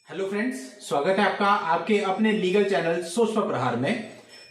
Hello friends, स्वागत है आपका आपके अपने लीगल चैनल सोच पर प्रहार में।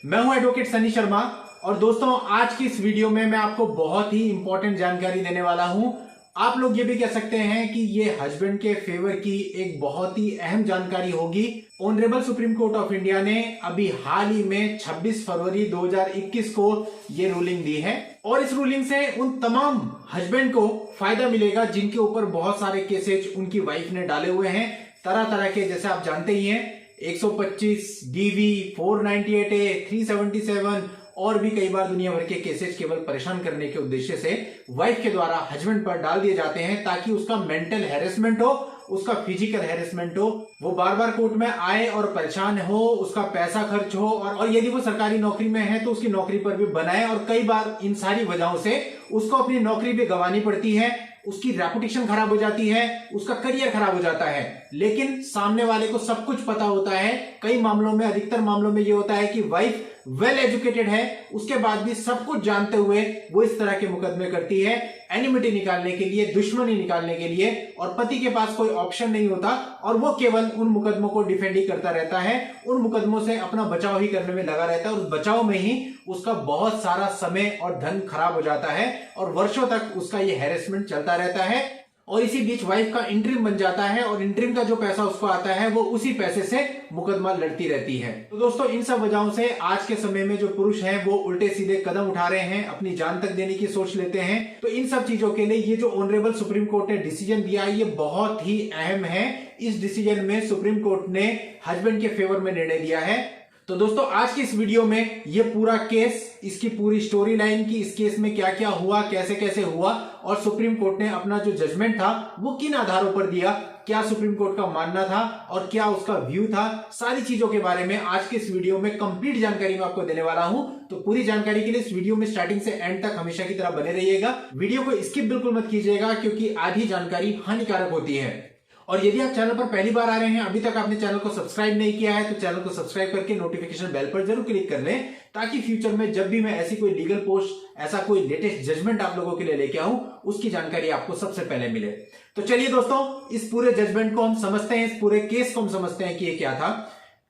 मैं हूं एडवोकेट सनी शर्मा और दोस्तों आज की इस वीडियो में मैं आपको बहुत ही इंपॉर्टेंट जानकारी देने वाला हूं। आप लोग ये भी कह सकते हैं कि ये हस्बैंड के फेवर की एक बहुत ही अहम जानकारी होगी। Honourable supreme court of India ने अभी हाल ही में 26 फरवरी 2021 को ये रूलिंग दी है और इस रूलिंग से उन तमाम हस्बैंड को फायदा मिलेगा जिनके ऊपर बहुत सारे केसेज उनकी वाइफ ने डाले हुए हैं, तरह तरह के, जैसे आप जानते ही हैं 125 डीवी 498A 377 और भी कई बार दुनिया भर के केसेस केवल परेशान करने के उद्देश्य से वाइफ के द्वारा हस्बैंड पर डाल दिए जाते हैं ताकि उसका मेंटल हैरेसमेंट हो, उसका फिजिकल हैरेसमेंट हो, वो बार बार कोर्ट में आए और परेशान हो, उसका पैसा खर्च हो और यदि वो सरकारी नौकरी में है तो उसकी नौकरी पर भी बनाए। और कई बार इन सारी वजहों से उसको अपनी नौकरी भी गंवानी पड़ती है, उसकी रेपुटेशन खराब हो जाती है, उसका करियर खराब हो जाता है। लेकिन सामने वाले को सब कुछ पता होता है। कई मामलों में, अधिकतर मामलों में ये होता है कि वाइफ वेल एजुकेटेड है, उसके बाद भी सब कुछ जानते हुए वो इस तरह के मुकदमे करती है एनिमिटी निकालने के लिए, दुश्मनी निकालने के लिए, और पति के पास कोई ऑप्शन नहीं होता और वो केवल उन मुकदमों को डिफेंड ही करता रहता है, उन मुकदमों से अपना बचाव ही करने में लगा रहता है और उस बचाव में ही उसका बहुत सारा समय और धन खराब हो जाता है और वर्षों तक उसका ये हैरेसमेंट चलता रहता है। और इसी बीच वाइफ का इंटरिम बन जाता है और इंटरिम का जो पैसा उसको आता है वो उसी पैसे से मुकदमा लड़ती रहती है। तो दोस्तों इन सब वजहों से आज के समय में जो पुरुष हैं वो उल्टे सीधे कदम उठा रहे हैं, अपनी जान तक देने की सोच लेते हैं। तो इन सब चीजों के लिए ये जो ऑनरेबल सुप्रीम कोर्ट ने डिसीजन दिया ये बहुत ही अहम है। इस डिसीजन में सुप्रीम कोर्ट ने हस्बैंड के फेवर में निर्णय दिया है। तो दोस्तों आज की इस वीडियो में ये पूरा केस, इसकी पूरी स्टोरी लाइन की, इस केस में क्या क्या हुआ, कैसे कैसे हुआ और सुप्रीम कोर्ट ने अपना जो जजमेंट था वो किन आधारों पर दिया, क्या सुप्रीम कोर्ट का मानना था और क्या उसका व्यू था, सारी चीजों के बारे में आज के इस वीडियो में कंप्लीट जानकारी मैं आपको देने वाला हूं। तो पूरी जानकारी के लिए इस वीडियो में स्टार्टिंग से एंड तक हमेशा की तरह बने रहिएगा। वीडियो को स्किप बिल्कुल मत कीजिएगा क्योंकि आधी जानकारी हानिकारक होती है। और यदि आप चैनल पर पहली बार आ रहे हैं, अभी तक आपने चैनल को सब्सक्राइब नहीं किया है तो चैनल को सब्सक्राइब करके नोटिफिकेशन बेल पर जरूर क्लिक कर लें ताकि फ्यूचर में जब भी मैं ऐसी कोई लीगल पोस्ट, ऐसा कोई लेटेस्ट जजमेंट आप लोगों के लिए लेके आऊं उसकी जानकारी आपको सबसे पहले मिले। तो चलिए दोस्तों इस पूरे जजमेंट को हम समझते हैं, इस पूरे केस को हम समझते हैं कि ये क्या था।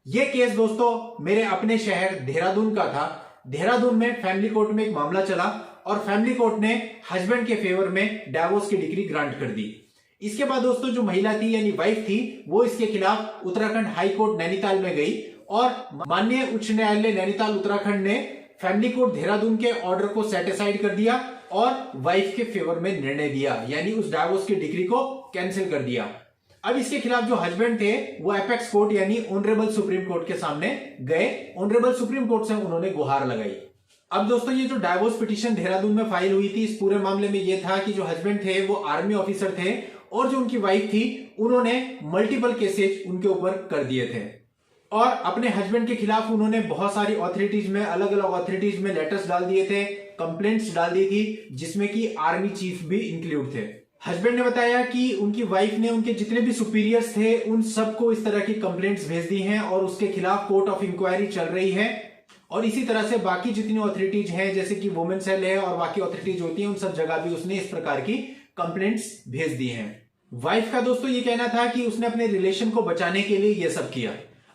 ये केस दोस्तों मेरे अपने शहर देहरादून का था। देहरादून में फैमिली कोर्ट में एक मामला चला और फैमिली कोर्ट ने हस्बैंड के फेवर में डाइवोर्स की डिग्री ग्रांट कर दी। इसके बाद दोस्तों जो महिला थी यानी वाइफ थी वो इसके खिलाफ उत्तराखंड हाई कोर्ट नैनीताल में गई और माननीय उच्च न्यायालय नैनीताल उत्तराखंड ने फैमिली कोर्ट देहरादून के ऑर्डर को सेटिसाइड कर दिया और वाइफ के फेवर में निर्णय दिया, यानी उस डाइवोर्स की डिग्री को कैंसिल कर दिया। अब इसके खिलाफ जो हस्बैंड थे वो एपेक्स कोर्ट यानी ऑनरेबल सुप्रीम कोर्ट के सामने गए। ऑनरेबल सुप्रीम कोर्ट से उन्होंने गुहार लगाई। अब दोस्तों ये जो डाइवोर्स पिटीशन देहरादून में फाइल हुई थी, इस पूरे मामले में ये था कि जो हस्बैंड थे वो आर्मी ऑफिसर थे और जो उनकी वाइफ थी उन्होंने मल्टीपल केसेज उनके ऊपर कर दिए थे और अपने हस्बैंड के खिलाफ उन्होंने बहुत सारी ऑथोरिटीज में, अलग अलग ऑथोरिटीज में लेटर्स डाल दिए थे, कंप्लेंट्स डाल दी थी जिसमें कि आर्मी चीफ भी इंक्लूड थे। हस्बैंड ने बताया कि उनकी वाइफ ने उनके जितने भी सुपीरियर्स थे उन सबको इस तरह की कंप्लेंट्स भेज दी हैं और उसके खिलाफ कोर्ट ऑफ इंक्वायरी चल रही है और इसी तरह से बाकी जितनी ऑथोरिटीज हैं जैसे कि वुमेन सेल है और बाकी ऑथोरिटीज होती हैं उन सब जगह भी उसने इस प्रकार की कंप्लेंट्स भेज दी हैं। वाइफ का दोस्तों ये कहना था कि उसने अपने रिलेशन को बचाने के लिए ये सब किया।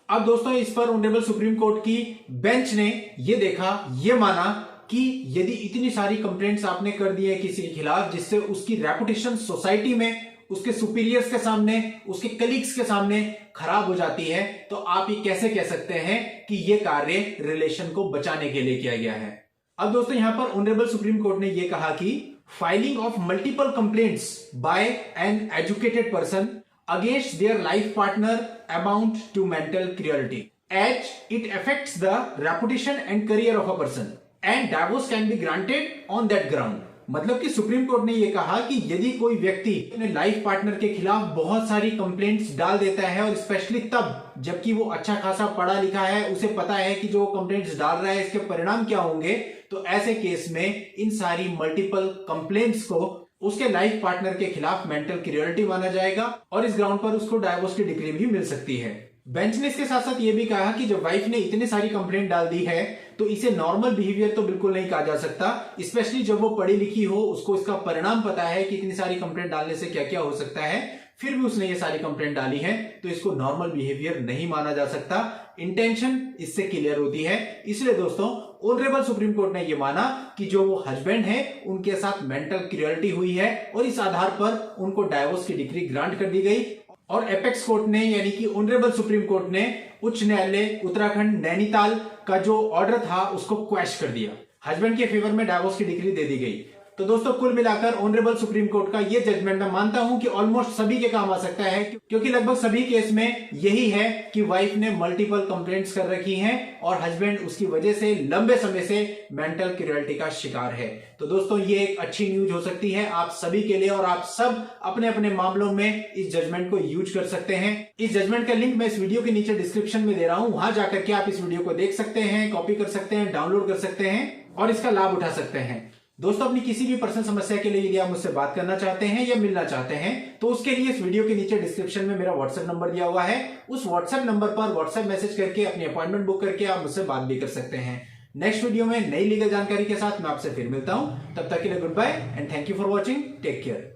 अब दोस्तों इस पर ऑनरेबल सुप्रीम कोर्ट की बेंच ने ये देखा, ये माना कि यदि इतनी सारी कंप्लेंट्स आपने कर दी है किसी के खिलाफ जिससे उसकी रेपुटेशन सोसाइटी में, उसके सुपीरियर्स के सामने, उसके कलीग्स के सामने खराब हो जाती है तो आप ये कैसे कह सकते हैं कि ये कार्य रिलेशन को बचाने के लिए किया गया है। अब दोस्तों यहां पर ऑनरेबल सुप्रीम कोर्ट ने यह कहा कि filing of multiple complaints by an educated person against their life partner amount to mental cruelty as it affects the reputation and career of a person and divorce can be granted on that ground। मतलब कि supreme court ने यह कहा कि यदि कोई व्यक्ति अपने लाइफ पार्टनर के खिलाफ बहुत सारी कंप्लेंट्स डाल देता है और स्पेशली तब जबकि वो अच्छा खासा पढ़ा लिखा है, उसे पता है कि जो कंप्लेंट्स डाल रहा है इसके परिणाम क्या होंगे, तो ऐसे केस में इन सारी मल्टीपल कंप्लेंट्स को उसके लाइफ पार्टनर के खिलाफ मेंटल क्रूएल्टी माना जाएगा और इस ग्राउंड पर उसको डाइवोर्स की डिग्री भी मिल सकती है। बेंच ने इसके साथ साथ ये भी कहा कि जब वाइफ ने इतनी सारी कंप्लेंट डाल दी है तो इसे नॉर्मल बिहेवियर तो बिल्कुल नहीं कहा जा सकता, स्पेशली जब वो पढ़ी लिखी हो, उसको इसका परिणाम पता है कि इतनी सारी कंप्लेंट डालने से क्या क्या हो सकता है, फिर भी उसने ये सारी कंप्लेंट डाली है, तो इसको नॉर्मल बिहेवियर नहीं माना जा सकता। इंटेंशन इससे क्लियर होती है। इसलिए दोस्तों ऑनरेबल सुप्रीम कोर्ट ने यह माना कि जो वो हस्बैंड है उनके साथ मेंटल क्रूरल्टी हुई है और इस आधार पर उनको डाइवोर्स की डिग्री ग्रांट कर दी गई। और एपेक्स कोर्ट ने यानी कि ऑनरेबल सुप्रीम कोर्ट ने उच्च न्यायालय उत्तराखंड नैनीताल का जो ऑर्डर था उसको क्वैश कर दिया। हस्बैंड के फेवर में डाइवोर्स की डिग्री दे दी गई। तो दोस्तों कुल मिलाकर ऑनरेबल सुप्रीम कोर्ट का ये जजमेंट मैं मानता हूं कि ऑलमोस्ट सभी के काम आ सकता है, क्योंकि लगभग सभी केस में यही है कि वाइफ ने मल्टीपल कंप्लेंट्स कर रखी हैं और हस्बैंड उसकी वजह से लंबे समय से मेंटल क्रूरल्टी का शिकार है। तो दोस्तों ये एक अच्छी न्यूज हो सकती है आप सभी के लिए और आप सब अपने अपने मामलों में इस जजमेंट को यूज कर सकते हैं। इस जजमेंट का लिंक मैं इस वीडियो के नीचे डिस्क्रिप्शन में दे रहा हूं, वहां जाकर के आप इस वीडियो को देख सकते हैं, कॉपी कर सकते हैं, डाउनलोड कर सकते हैं और इसका लाभ उठा सकते हैं। दोस्तों अपनी किसी भी पर्सनल समस्या के लिए यदि आप मुझसे बात करना चाहते हैं या मिलना चाहते हैं तो उसके लिए इस वीडियो के नीचे डिस्क्रिप्शन में मेरा व्हाट्सएप नंबर दिया हुआ है। उस व्हाट्सएप नंबर पर व्हाट्सएप मैसेज करके अपनी अपॉइंटमेंट बुक करके आप मुझसे बात भी कर सकते हैं। नेक्स्ट वीडियो में नई लीगल जानकारी के साथ मैं आपसे फिर मिलता हूं। तब तक के लिए goodbye and thank you for watching. Take care.